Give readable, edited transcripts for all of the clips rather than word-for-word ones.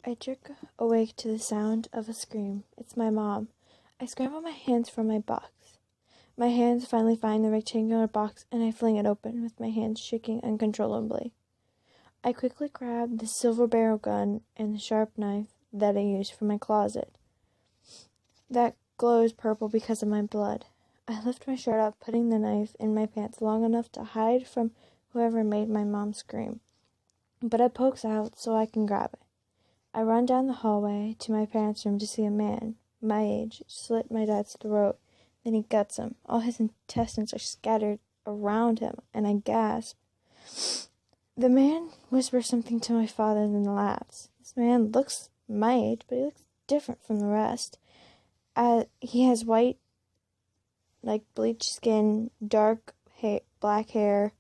I jerk awake to the sound of a scream. It's my mom. I scramble my hands from my box. My hands finally find the rectangular box, and I fling it open, with my hands shaking uncontrollably. I quickly grab the silver barrel gun and the sharp knife that I used from my closet. That glows purple because of my blood. I lift my shirt up, putting the knife in my pants long enough to hide from whoever made my mom scream. But it pokes out so I can grab it. I run down the hallway to my parents' room to see a man, my age, slit my dad's throat. Then he guts him. All his intestines are scattered around him, and I gasp. The man whispers something to my father and then laughs. This man looks my age, but he looks different from the rest. He has white, bleached skin, black hair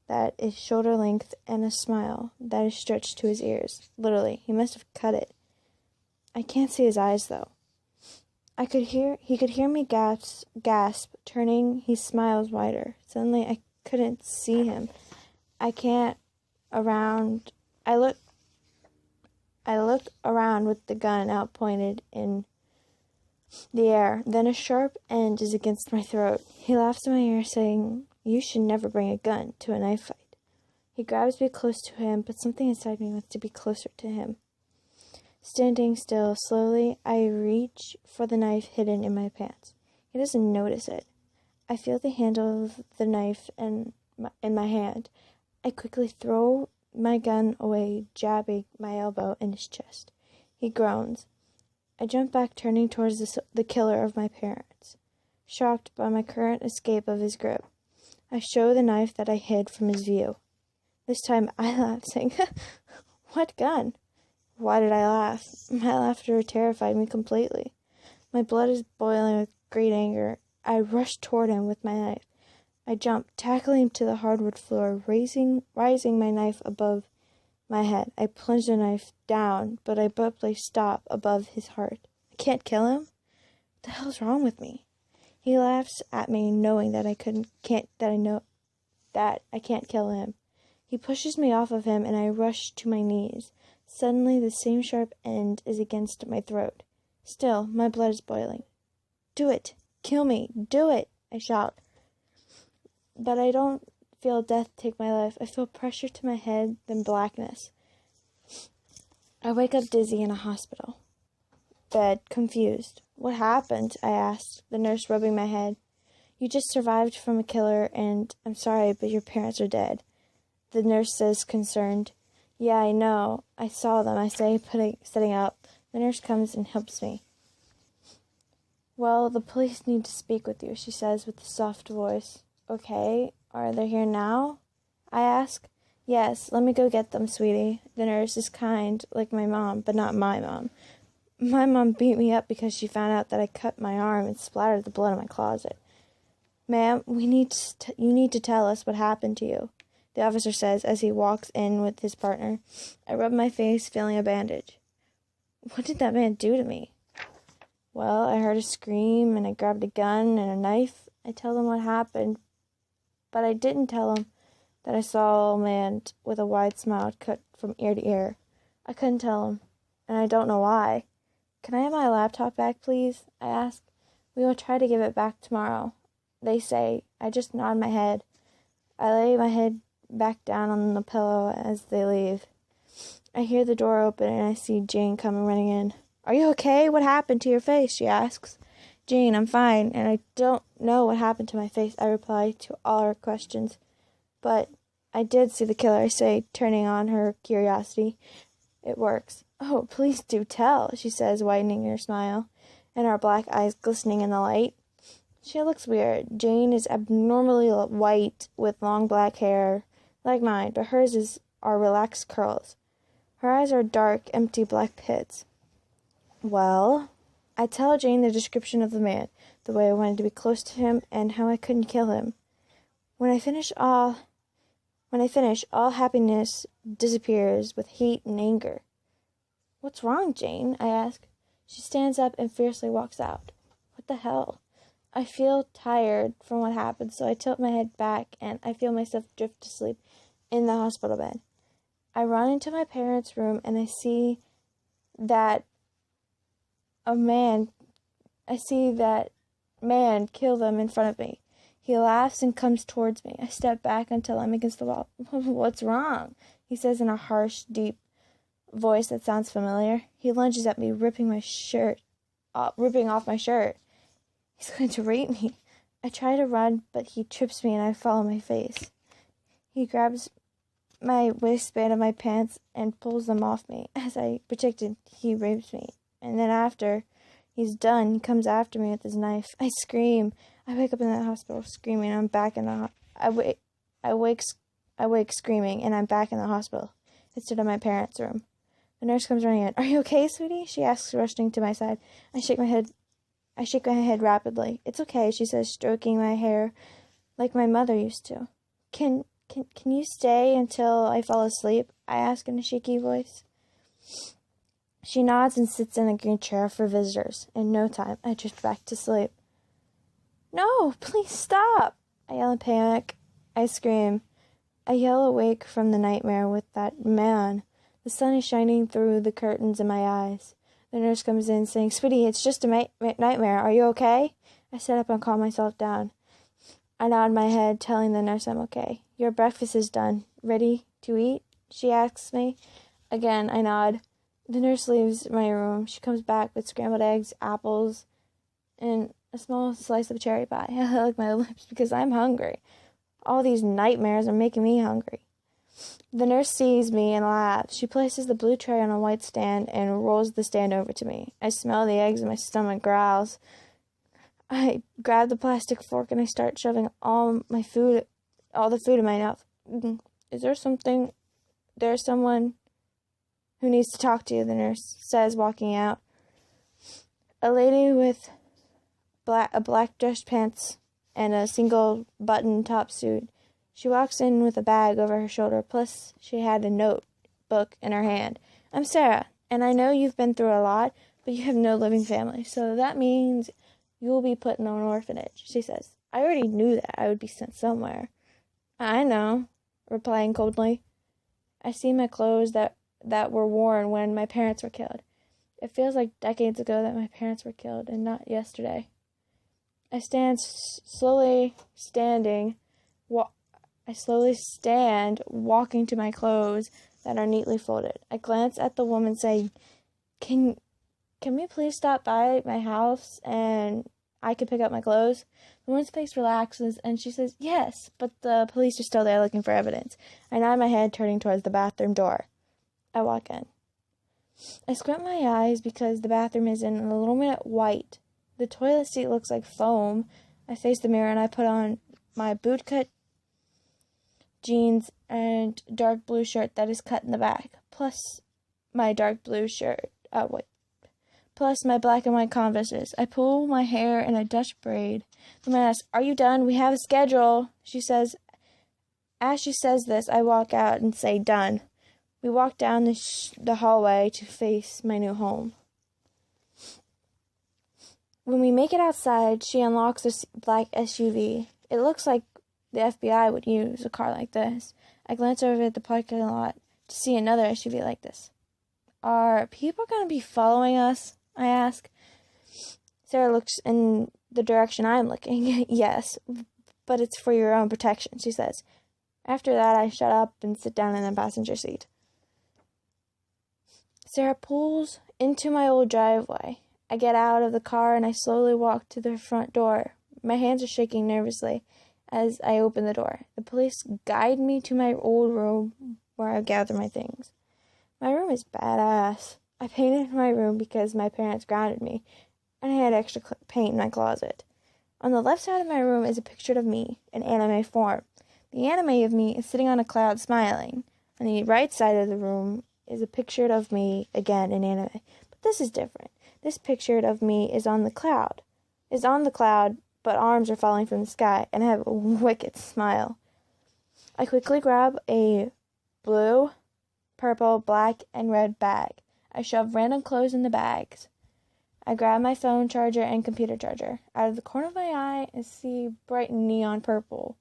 that is shoulder length, and a smile that is stretched to his ears. Literally, he must have cut it. I can't see his eyes, though. He could hear me gasp. Turning, he smiles wider. Suddenly, I couldn't see him. I look around with the gun out pointed in the air. Then a sharp end is against my throat. He laughs in my ear, saying, "You should never bring a gun to a knife fight." He grabs me close to him, but something inside me wants to be closer to him. Standing still, slowly, I reach for the knife hidden in my pants. He doesn't notice it. I feel the handle of the knife in my hand. I quickly throw my gun away, jabbing my elbow in his chest. He groans. I jump back, turning towards the killer of my parents, shocked by my current escape of his grip. I show the knife that I hid from his view. This time I laugh, saying, "What gun?" Why did I laugh? My laughter terrified me completely. My blood is boiling with great anger. I rush toward him with my knife. I jump, tackling him to the hardwood floor, rising my knife above my head. I plunge the knife down, but I abruptly stop above his heart. I can't kill him? What the hell's wrong with me? He laughs at me, knowing that I can't kill him. He pushes me off of him, and I rush to my knees. Suddenly, the same sharp end is against my throat. Still, my blood is boiling. "Do it! Kill me! Do it!" I shout. But I don't feel death take my life. I feel pressure to my head, then blackness. I wake up dizzy in a hospital bed, confused. "What happened?" I asked, the nurse rubbing my head. "You just survived from a killer, and I'm sorry, but your parents are dead," the nurse says, concerned. "Yeah, I know. I saw them," I say, sitting up. The nurse comes and helps me. "Well, the police need to speak with you," she says with a soft voice. "Okay, are they here now?" I ask. "Yes, let me go get them, sweetie." The nurse is kind, like my mom, but not my mom. My mom beat me up because she found out that I cut my arm and splattered the blood in my closet. "Ma'am, you need to tell us what happened to you," the officer says as he walks in with his partner. I rub my face, feeling a bandage. "What did that man do to me?" "Well, I heard a scream, and I grabbed a gun and a knife." I tell them what happened, but I didn't tell him that I saw a man with a wide smile cut from ear to ear. I couldn't tell him, and I don't know why. "Can I have my laptop back, please?" I ask. "We will try to give it back tomorrow," they say. I just nod my head. I lay my head back down on the pillow as they leave. I hear the door open, and I see Jane coming running in. "Are you okay? What happened to your face?" she asks. "Jane, I'm fine, and I don't know what happened to my face," I reply to all her questions. "But I did see the killer," I say, turning on her curiosity. "It works." "Oh, please do tell," she says, widening her smile, and her black eyes glistening in the light. She looks weird. Jane is abnormally white, with long black hair, like mine, but hers are relaxed curls. Her eyes are dark, empty black pits. "Well," I tell Jane the description of the man, the way I wanted to be close to him, and how I couldn't kill him. When I finish, all happiness disappears with hate and anger. "What's wrong, Jane?" I ask. She stands up and fiercely walks out. What the hell? I feel tired from what happened, so I tilt my head back, and I feel myself drift to sleep in the hospital bed. I run into my parents' room, and I see that man kill them in front of me. He laughs and comes towards me. I step back until I'm against the wall. What's wrong? He says in a harsh, deep voice that sounds familiar. He lunges at me, ripping off my shirt. He's going to rape me. I try to run, but he trips me and I fall on my face. He grabs my waistband of my pants and pulls them off me. As I predicted, he rapes me. And then after he's done, he comes after me with his knife. I scream. I wake up in the hospital screaming. I'm back in the I wake screaming, and I'm back in the hospital. Instead of my parents' room. The nurse comes running in. Are you okay, sweetie? She asks, rushing to my side. I shake my head rapidly. It's okay, she says, stroking my hair like my mother used to. Can you stay until I fall asleep? I ask in a shaky voice. She nods and sits in a green chair for visitors. In no time, I drift back to sleep. No, please stop! I yell in panic. I scream. I yell awake from the nightmare with that man. The sun is shining through the curtains in my eyes. The nurse comes in saying, Sweetie, it's just a nightmare. Are you okay? I sit up and calm myself down. I nod my head, telling the nurse I'm okay. Your breakfast is done. Ready to eat? She asks me. Again, I nod. The nurse leaves my room. She comes back with scrambled eggs, apples, and a small slice of cherry pie. I lick my lips because I'm hungry. All these nightmares are making me hungry. The nurse sees me and laughs. She places the blue tray on a white stand and rolls the stand over to me. I smell the eggs and my stomach growls. I grab the plastic fork and I start shoving all the food in my mouth. There's someone who needs to talk to you, the nurse says, walking out. A lady with black dress pants and a single button top suit. She walks in with a bag over her shoulder, plus she had a notebook in her hand. I'm Sarah, and I know you've been through a lot, but you have no living family, so that means you will be put in an orphanage, she says. I already knew that I would be sent somewhere. I know, replying coldly. I see my clothes that were worn when my parents were killed. It feels like decades ago that my parents were killed, and not yesterday. I slowly stand, walking to my clothes that are neatly folded. I glance at the woman saying, Can we please stop by my house and I can pick up my clothes? The woman's face relaxes and she says, yes, but the police are still there looking for evidence. I nod my head, turning towards the bathroom door. I walk in. I squint my eyes because the bathroom is in illuminate white. The toilet seat looks like foam. I face the mirror and I put on my bootcut jeans and dark blue shirt that is cut in the back, plus my dark blue shirt, plus my black and white Converses. I pull my hair in a Dutch braid. The man asks, are you done? We have a schedule, she says. As she says this, I walk out and say, done. We walk down the hallway to face my new home. When we make it outside, she unlocks a black SUV. It looks like the FBI would use a car like this. I glance over at the parking lot to see another SUV like this. Are people going to be following us? I ask. Sarah looks in the direction I'm looking. Yes, but it's for your own protection, she says. After that, I shut up and sit down in the passenger seat. Sarah pulls into my old driveway. I get out of the car and I slowly walk to the front door. My hands are shaking nervously as I open the door. The police guide me to my old room where I gather my things. My room is badass. I painted my room because my parents grounded me, and I had extra paint in my closet. On the left side of my room is a picture of me in anime form. The anime of me is sitting on a cloud smiling. On the right side of the room is a picture of me again in anime. But this is different. This picture of me is on the cloud, but arms are falling from the sky, and I have a wicked smile. I quickly grab a blue, purple, black, and red bag. I shove random clothes in the bags. I grab my phone charger and computer charger. Out of the corner of my eye, I see bright neon purple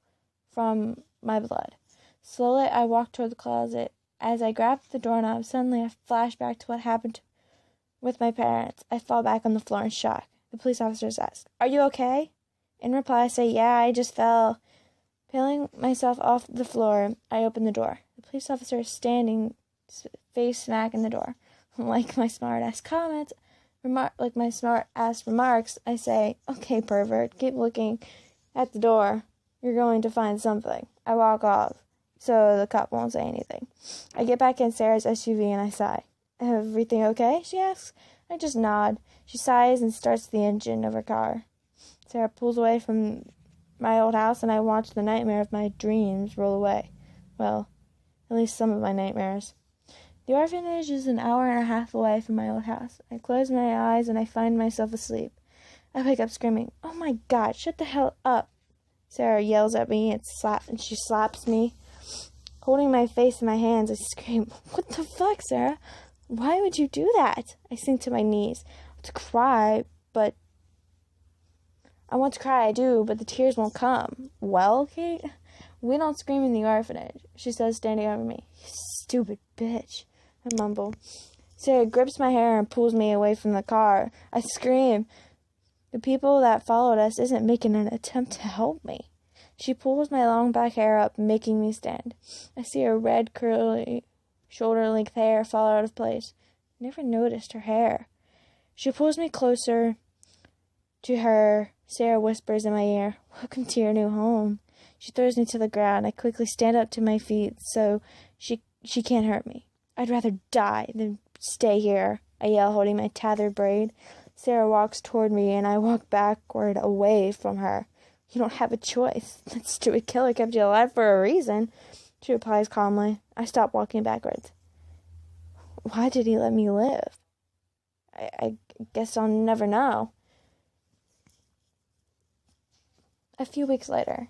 from my blood. Slowly, I walk toward the closet. As I grab the doorknob, suddenly I flash back to what happened with my parents. I fall back on the floor in shock. The police officers ask, "Are you okay?" In reply, I say, "Yeah, I just fell." Peeling myself off the floor, I open the door. The police officer is standing face smack in the door. Like my smart-ass remarks, I say, "Okay, pervert, keep looking at the door. You're going to find something." I walk off, so the cop won't say anything. I get back in Sarah's SUV and I sigh. "Everything okay?" she asks. I just nod. She sighs and starts the engine of her car. Sarah pulls away from my old house, and I watch the nightmare of my dreams roll away. Well, at least some of my nightmares. The orphanage is an hour and a half away from my old house. I close my eyes and I find myself asleep. I wake up screaming, "Oh my God, shut the hell up." Sarah yells at me and she slaps me. Holding my face in my hands, I scream, "What the fuck, Sarah? Why would you do that?" I sink to my knees. I want to cry, I do, but the tears won't come. "Well, Kate, we don't scream in the orphanage," she says, standing over me. "You stupid bitch," I mumble. Sarah grips my hair and pulls me away from the car. I scream. The people that followed us isn't making an attempt to help me. She pulls my long black hair up, making me stand. I see her red, curly, shoulder-length hair fall out of place. I never noticed her hair. She pulls me closer to her. Sarah whispers in my ear, "Welcome to your new home." She throws me to the ground. I quickly stand up to my feet so she can't hurt me. "I'd rather die than stay here," I yell, holding my tethered braid. Sarah walks toward me, and I walk backward away from her. "You don't have a choice. That stupid killer kept you alive for a reason," she replies calmly. I stop walking backwards. Why did he let me live? I guess I'll never know. A few weeks later,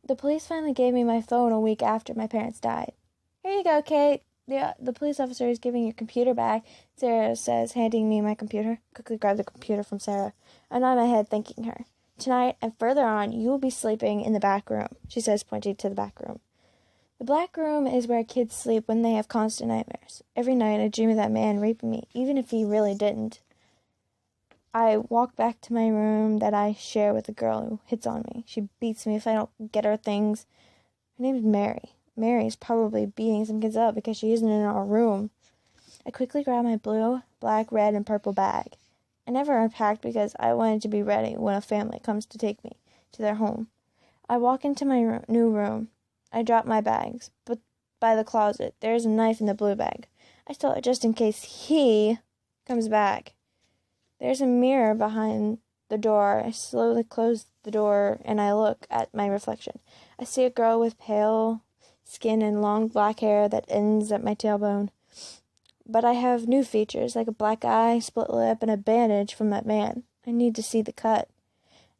the police finally gave me my phone a week after my parents died. "Here you go, Kate. The police officer is giving your computer back," Sarah says, handing me my computer. Quickly grab the computer from Sarah. I nod my head, thanking her. "Tonight and further on, you will be sleeping in the back room," she says, pointing to the back room. The black room is where kids sleep when they have constant nightmares. Every night I dream of that man raping me, even if he really didn't. I walk back to my room that I share with a girl who hits on me. She beats me if I don't get her things. Her name is Mary. Mary is probably beating some kids up because she isn't in our room. I quickly grab my blue, black, red, and purple bag. I never unpacked because I wanted to be ready when a family comes to take me to their home. I walk into my new room. I drop my bags, but by the closet, there is a knife in the blue bag. I stole it just in case he comes back. There's a mirror behind the door. I slowly close the door and I look at my reflection. I see a girl with pale skin and long black hair that ends at my tailbone. But I have new features, like a black eye, split lip, and a bandage from that man. I need to see the cut.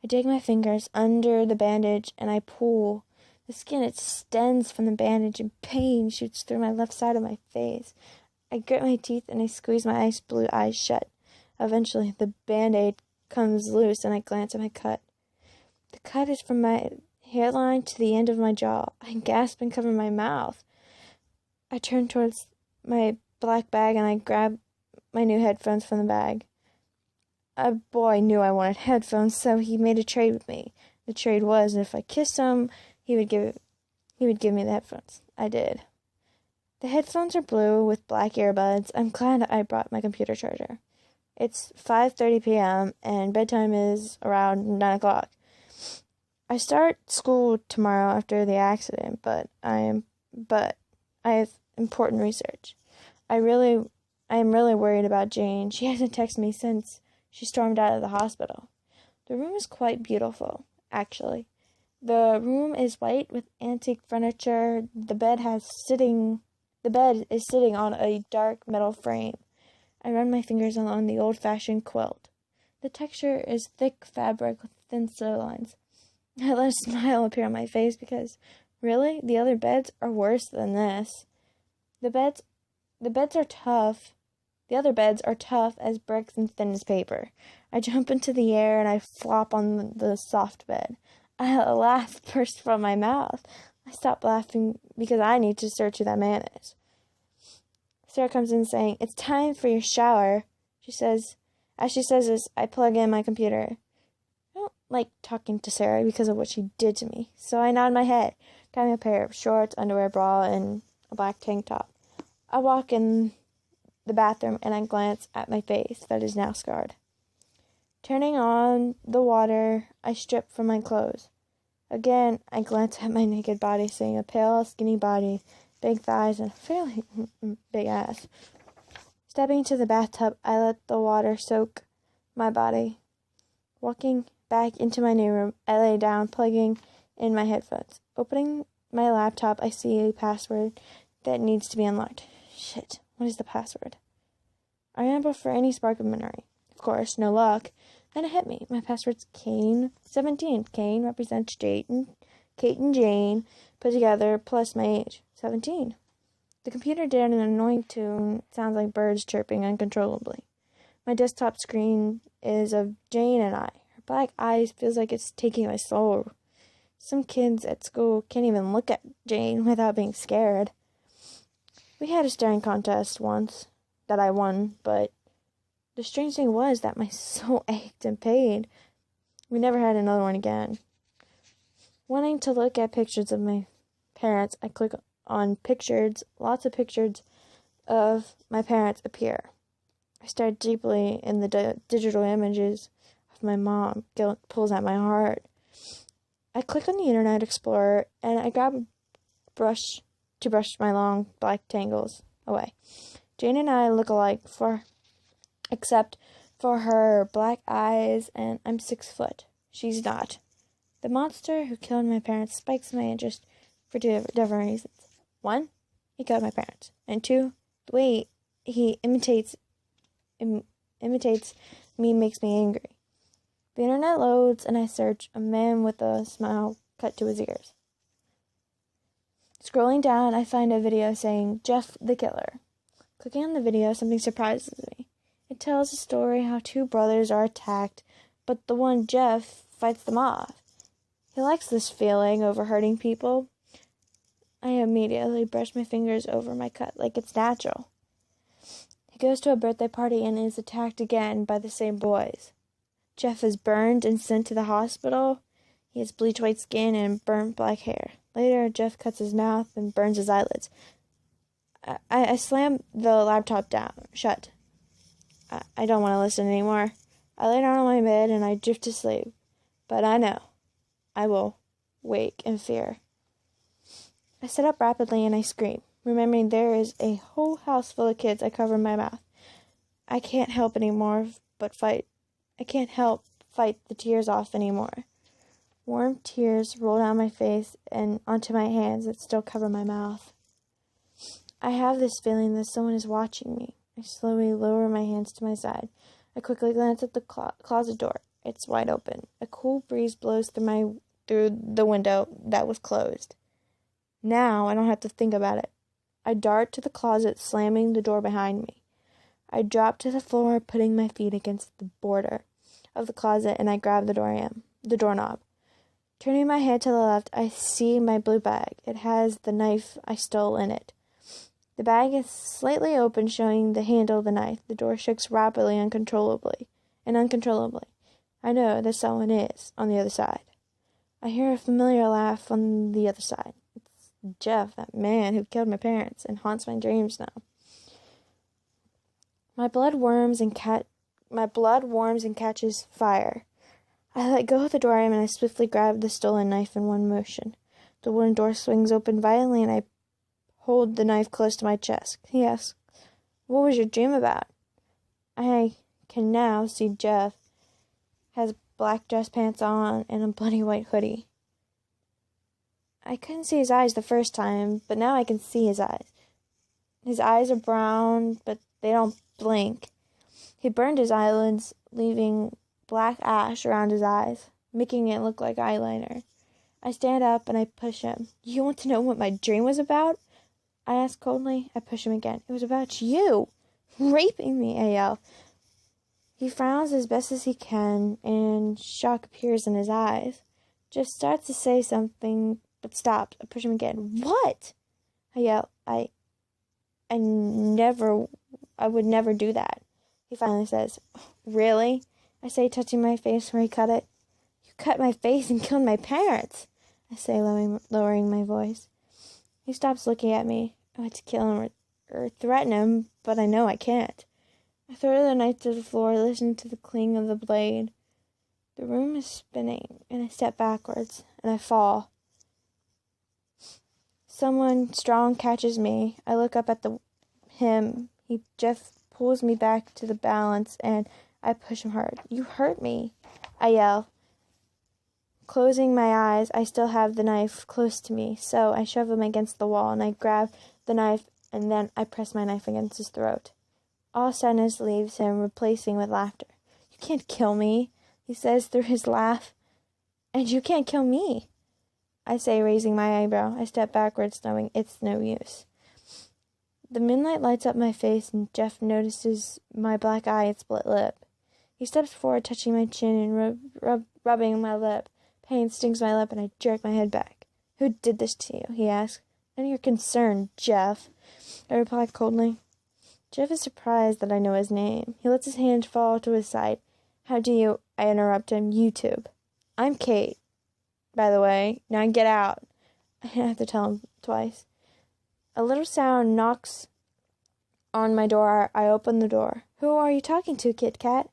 I dig my fingers under the bandage and I pull. The skin extends from the bandage and pain shoots through my left side of my face. I grit my teeth and I squeeze my ice blue eyes shut. Eventually, the band-aid comes loose and I glance at my cut. The cut is from my hairline to the end of my jaw. I gasp and cover my mouth. I turn towards my black bag and I grab my new headphones from the bag. A boy knew I wanted headphones, so he made a trade with me. The trade was if I kissed him, he would give me the headphones. I did. The headphones are blue with black earbuds. I'm glad I brought my computer charger. It's 5:30 p.m. and bedtime is around 9 o'clock. I start school tomorrow after the accident, but I have important research. I am really worried about Jane. She hasn't texted me since she stormed out of the hospital. The room is quite beautiful, actually. The room is white with antique furniture. The bed is sitting on a dark metal frame. I run my fingers along the old-fashioned quilt. The texture is thick fabric with thin sew lines. I let a smile appear on my face because, really, the other beds are worse than this. The beds are tough. The other beds are tough as bricks and thin as paper. I jump into the air and I flop on the soft bed. A laugh burst from my mouth. I stop laughing because I need to search who that man is. Sarah comes in saying, "It's time for your shower." As she says this, I plug in my computer. I don't like talking to Sarah because of what she did to me, so I nod my head, grabbing a pair of shorts, underwear, bra, and a black tank top. I walk in the bathroom and I glance at my face that is now scarred. Turning on the water, I strip from my clothes. Again, I glance at my naked body, seeing a pale, skinny body, big thighs, and a fairly big ass. Stepping into the bathtub, I let the water soak my body. Walking back into my new room, I lay down, plugging in my headphones. Opening my laptop, I see a password that needs to be unlocked. Shit, what is the password? I ramble for any spark of memory. Of course, no luck. Then it hit me. My password's Kane17. Kane represents Kate and Jane put together plus my age, 17. The computer did an annoying tune. It sounds like birds chirping uncontrollably. My desktop screen is of Jane and I. Her black eyes feels like it's taking my soul. Some kids at school can't even look at Jane without being scared. We had a staring contest once that I won, but the strange thing was that my soul ached and pained. We never had another one again. Wanting to look at pictures of my parents, I click on pictures. Lots of pictures of my parents appear. I stare deeply in the digital images of my mom. Guilt pulls at my heart. I click on the Internet Explorer and I grab a brush to brush my long black tangles away. Jane and I look alike, except for her black eyes, and I'm 6 foot. She's not. The monster who killed my parents spikes my interest for two different reasons. 1, he killed my parents. And 2, the way he imitates me makes me angry. The internet loads and I search a man with a smile cut to his ears. Scrolling down, I find a video saying, Jeff the Killer. Clicking on the video, something surprises me. It tells a story how 2 brothers are attacked, but the one, Jeff, fights them off. He likes this feeling over hurting people. I immediately brush my fingers over my cut like it's natural. He goes to a birthday party and is attacked again by the same boys. Jeff is burned and sent to the hospital. He has bleach white skin and burnt black hair. Later, Jeff cuts his mouth and burns his eyelids. I slam the laptop shut. I don't want to listen anymore. I lay down on my bed and I drift to sleep. But I know I will wake in fear. I sit up rapidly and I scream. Remembering there is a whole house full of kids, I cover my mouth. I can't help anymore but fight. I can't help fight the tears off anymore. Warm tears roll down my face and onto my hands that still cover my mouth. I have this feeling that someone is watching me. I slowly lower my hands to my side. I quickly glance at the closet door. It's wide open. A cool breeze blows through the window that was closed. Now I don't have to think about it. I dart to the closet, slamming the door behind me. I drop to the floor, putting my feet against the border of the closet, and I grab the doorknob. Turning my head to the left, I see my blue bag. It has the knife I stole in it. The bag is slightly open, showing the handle of the knife. The door shakes rapidly, uncontrollably. I know that someone is on the other side. I hear a familiar laugh on the other side. It's Jeff, that man who killed my parents and haunts my dreams now. My blood warms and catches fire. I let go of the door and I swiftly grab the stolen knife in one motion. The wooden door swings open violently and I hold the knife close to my chest. He asks, "What was your dream about?" I can now see Jeff has black dress pants on and a bloody white hoodie. I couldn't see his eyes the first time, but now I can see his eyes. His eyes are brown, but they don't blink. He burned his eyelids, leaving black ash around his eyes, making it look like eyeliner. I stand up and I push him. "You want to know what my dream was about?" I ask coldly. I push him again. "It was about you raping me," I yell. He frowns as best as he can, and shock appears in his eyes. Jeff starts to say something, but stops. I push him again. "What?" I yell. I would never do that. He finally says, "Really?" I say, touching my face where he cut it. "You cut my face and killed my parents," I say, lowering my voice. He stops looking at me. I want to kill him or threaten him, but I know I can't. I throw the knife to the floor, listen to the cling of the blade. The room is spinning, and I step backwards, and I fall. Someone strong catches me. I look up at him. Jeff pulls me back to the balance, and I push him hard. "You hurt me," I yell. Closing my eyes, I still have the knife close to me, so I shove him against the wall, and I grab the knife, and then I press my knife against his throat. All sadness leaves him, replacing with laughter. "You can't kill me," he says through his laugh. "And you can't kill me," I say, raising my eyebrow. I step backwards, knowing it's no use. The moonlight lights up my face, and Jeff notices my black eye and split lip. He steps forward, touching my chin and rubbing my lip. Pain stings my lip, and I jerk my head back. "Who did this to you?" he asks. "None of your concern, Jeff," I reply coldly. Jeff is surprised that I know his name. He lets his hand fall to his side. "How do you—" I interrupt him. "YouTube. I'm Kate, by the way. Now get out." I have to tell him twice. A little sound knocks on my door. I open the door. "Who are you talking to, Kit Kat?"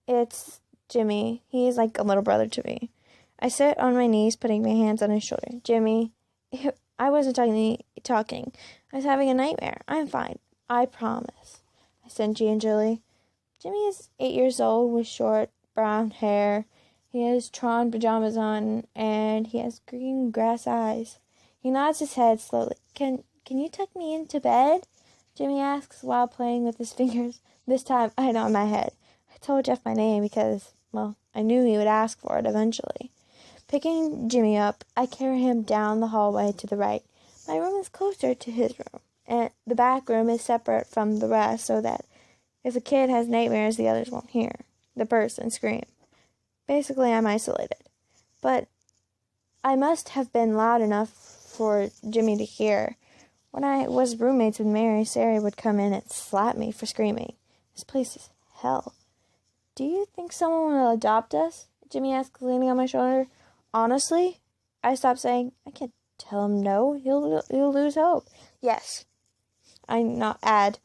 "It's Jimmy. He's like a little brother to me." I sit on my knees, putting my hands on his shoulder. "Jimmy, I wasn't talking. I was having a nightmare. I'm fine. I promise," I said gingerly. Jimmy is 8 years old with short brown hair. He has Tron pajamas on, and he has green grass eyes. He nods his head slowly. Can you tuck me into bed?" Jimmy asks while playing with his fingers. This time, I nod my head. I told Jeff my name because, well, I knew he would ask for it eventually. Picking Jimmy up, I carry him down the hallway to the right. My room is closer to his room, and the back room is separate from the rest so that if a kid has nightmares, the others won't hear the person scream. Basically, I'm isolated. But I must have been loud enough for Jimmy to hear. When I was roommates with Mary, Sarah would come in and slap me for screaming. This place is hell. "Do you think someone will adopt us?" Jimmy asks, leaning on my shoulder. "Honestly," I stop saying. "I can't tell him no. He'll lose hope." "Yes," I not add.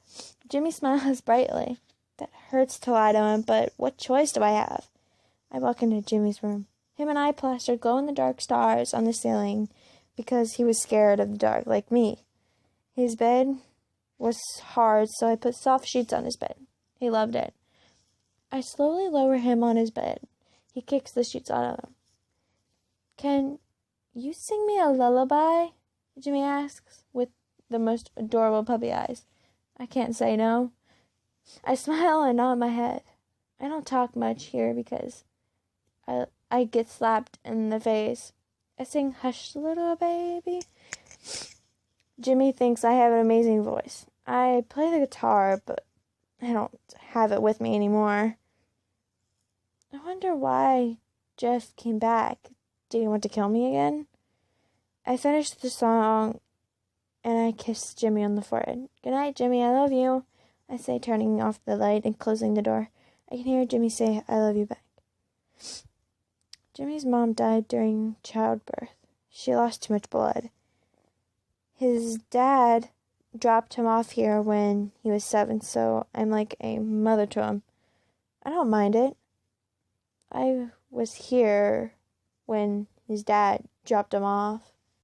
Jimmy smiles brightly. That hurts to lie to him, but what choice do I have? I walk into Jimmy's room. Him and I plastered glow-in-the-dark stars on the ceiling because he was scared of the dark, like me. His bed was hard, so I put soft sheets on his bed. He loved it. I slowly lower him on his bed. He kicks the sheets out of him. "Can you sing me a lullaby?" Jimmy asks, with the most adorable puppy eyes. I can't say no. I smile and nod my head. I don't talk much here because I get slapped in the face. I sing "Hush, Little Baby." Jimmy thinks I have an amazing voice. I play the guitar, but I don't have it with me anymore. I wonder why Jeff came back. Did he want to kill me again? I finished the song, and I kissed Jimmy on the forehead. "Good night, Jimmy. I love you," I say, turning off the light and closing the door. I can hear Jimmy say, "I love you" back. Jimmy's mom died during childbirth. She lost too much blood. His dad dropped him off here when he was 7, so I'm like a mother to him. I don't mind it. I was here when his dad dropped him off.